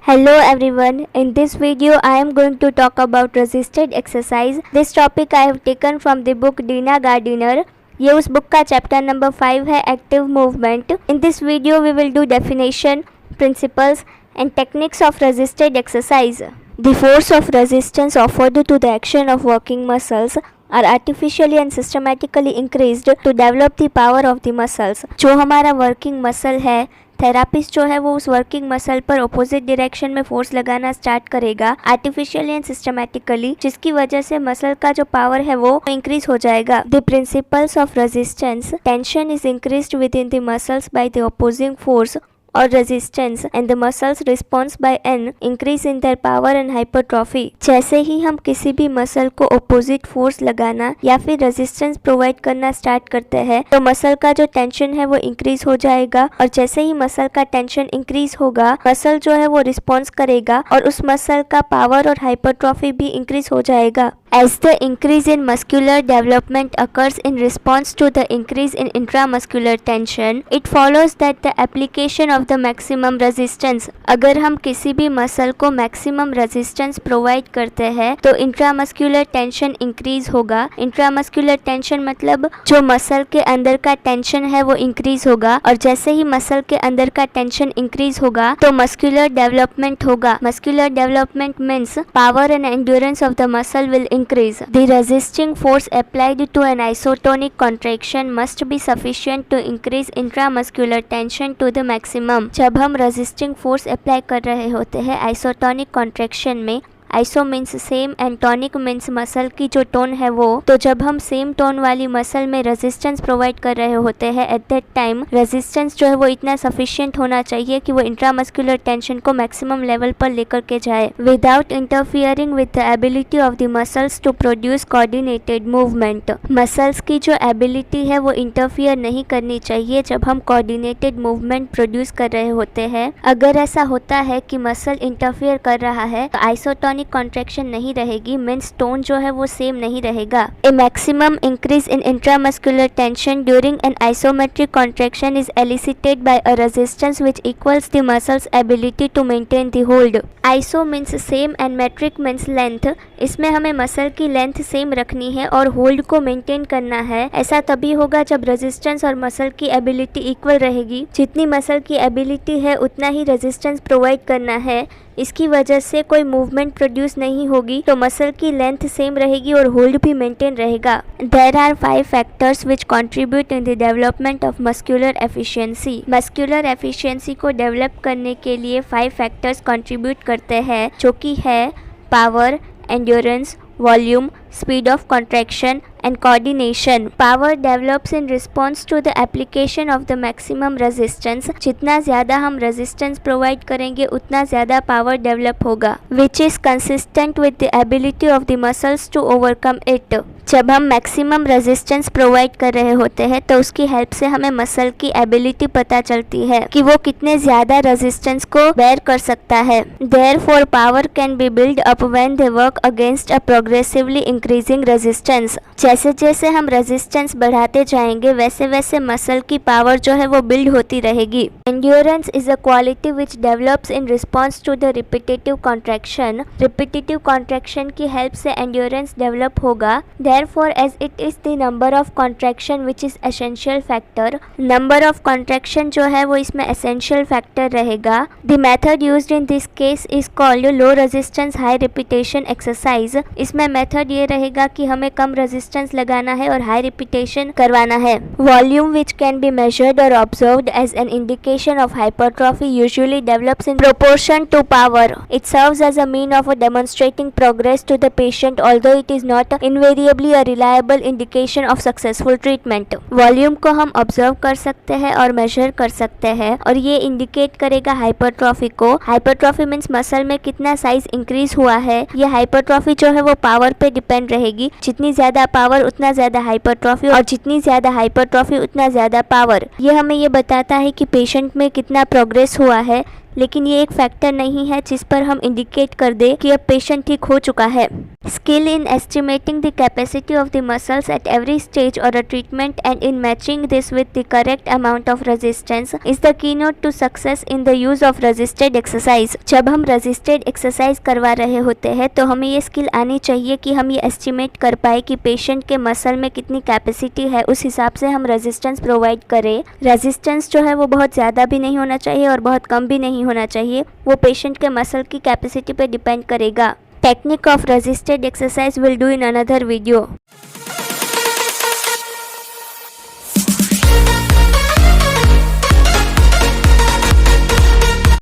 Hello everyone, in this video I am going to talk about resisted exercise. This topic I have taken from the book Dina Gardiner. ये उस book का chapter number 5 है active movement. In this video we will do definition, principles and techniques of resisted exercise. The force of resistance offered to the action of working muscles are artificially and systematically increased to develop the power of the muscles. जो हमारा working muscle है, therapist जो है वो उस working muscle पर opposite direction में force लगाना स्टार्ट करेगा आर्टिफिशियली एंड सिस्टमैटिकली, जिसकी वजह से मसल का जो पावर है वो इंक्रीज हो जाएगा. The principles of resistance, tension is increased with in the muscles by the opposing force or resistance and the muscles response by an increase in their power and hypertrophy. जैसे ही हम किसी भी muscle को opposite force लगाना या फिर resistance provide करना start करते हैं तो मसल का जो टेंशन है वो increase हो जाएगा, और जैसे ही मसल का टेंशन increase होगा मसल जो है वो response करेगा और उस मसल का पावर और hypertrophy भी increase हो जाएगा. As the increase in muscular development occurs in response to the increase in intramuscular tension, it follows that the application of the maximum resistance. अगर हम किसी भी मसल को maximum resistance provide करते हैं तो intramuscular tension increase होगा. intramuscular tension मतलब जो मसल के अंदर का टेंशन है वो increase होगा, और जैसे ही मसल के अंदर का टेंशन increase होगा तो muscular development होगा. muscular development means power and endurance of the muscle will increase. The resisting force applied to an isotonic contraction must be sufficient to increase intramuscular tension to the maximum. जब हम resisting force apply कर रहे होते हैं isotonic contraction में, iso means same and tonic means muscle की जो tone है वो, तो जब हम सेम टोन वाली मसल में रेजिस्टेंस प्रोवाइड कर रहे होते हैं एट दैट टाइम रेजिस्टेंस जो है वो इतना सफिशिएंट होना चाहिए कि वो इंट्रामस्कुलर टेंशन को मैक्सिमम लेवल पर लेकर के जाए without interfering with the ability of the muscles to produce coordinated movement. Muscles की जो एबिलिटी है वो इंटरफियर नहीं करनी चाहिए जब हम कोऑर्डिनेटेड मूवमेंट प्रोड्यूस कर रहे होते हैं. अगर ऐसा होता है कि मसल इंटरफियर कर रहा है तो आइसोटोनिक कॉन्ट्रैक्शन नहीं रहेगी, मीन्स टोन जो है वो सेम नहीं रहेगा. A maximum increase in intramuscular tension during an isometric contraction is elicited by a resistance which equals the muscles ability to maintain the hold. Iso means same and metric means length. इसमें हमें muscle की length same रखनी है और hold को maintain करना है. ऐसा तभी होगा जब रेजिस्टेंस और मसल की एबिलिटी इक्वल रहेगी. जितनी मसल की एबिलिटी है उतना ही रेजिस्टेंस प्रोवाइड करना है. इसकी वजह से कोई मूवमेंट प्रोड्यूस नहीं होगी तो मसल की लेंथ सेम रहेगी और होल्ड भी मेंटेन रहेगा. There are 5 factors which contribute in the development of muscular efficiency. Muscular efficiency को डेवलप करने के लिए 5 फैक्टर्स कंट्रीब्यूट करते हैं, जो कि है power, endurance, volume, speed of contraction and coordination. Power develops in response to the application of the maximum resistance. जितना ज़्यादा हम resistance provide करेंगे उतना ज़्यादा power develop होगा, which is consistent with the ability of the muscles to overcome it. जब हम maximum resistance provide कर रहे होते हैं तो उसकी हेल्प से हमें मसल की एबिलिटी पता चलती है कि वो कितने ज़्यादा रेजिस्टेंस को बेयर कर सकता है. Therefore, power can be built up when they work against a progressively increasing resistance. जैसे जैसे हम रेजिस्टेंस बढ़ाते जाएंगे वैसे वैसे मसल की पावर जो है वो बिल्ड होती रहेगी. Endurance is a quality which develops in response to the repetitive contraction. Repetitive contraction की हेल्प से endurance डेवलप होगा. Therefore, as it is the number of contraction which is essential factor, number of contraction जो है वो इसमें essential factor रहेगा. The method used in this case is called low resistance high repetition exercise. इसमें method ये रहेगा कि हमें कम रेजिस्टेंस लगाना है और हाई रिपीटेशन करवाना है. Volume which can be measured और observed as an indication of hypertrophy usually develops in proportion to power. It serves as a mean of demonstrating progress to the patient, although it is not invariably a reliable indication of successful treatment. Volume को हम observe कर सकते हैं और major कर सकते हैं और ये इंडिकेट करेगा हाइपरट्रॉफी को. हाइपरट्रॉफी मीन्स मसल में कितना साइज इंक्रीज हुआ है. ये हाइपरट्रॉफी जो है वो पावर पे डिपेंड रहेगी. जितनी ज़्यादा पावर उतना ज़्यादा हाइपरट्रॉफी, और जितनी ज़्यादा हाइपरट्रॉफी उतना ज़्यादा पावर. ये हमें ये बताता है कि पेशेंट में कितना प्रोग्रेस हुआ है, लेकिन ये एक फैक्टर नहीं है जिस पर हम इंडिकेट कर दे कि अब पेशेंट ठीक हो चुका है. Skill in estimating the capacity of the muscles at every stage or a treatment and in matching this with the correct amount of resistance is the keynote to success in the use of resisted exercise. जब हम resisted exercise करवा रहे होते हैं तो हमें ये skill आनी चाहिए कि हम ये एस्टिमेट कर पाए कि पेशेंट के मसल में कितनी कैपेसिटी है, उस हिसाब से हम रेजिस्टेंस प्रोवाइड करें. रेजिस्टेंस जो है वो बहुत ज़्यादा भी नहीं होना चाहिए और बहुत कम भी नहीं होना चाहिए, वो पेशेंट के मसल की कैपेसिटी पे डिपेंड करेगा. Technique of resisted exercise will do in another video.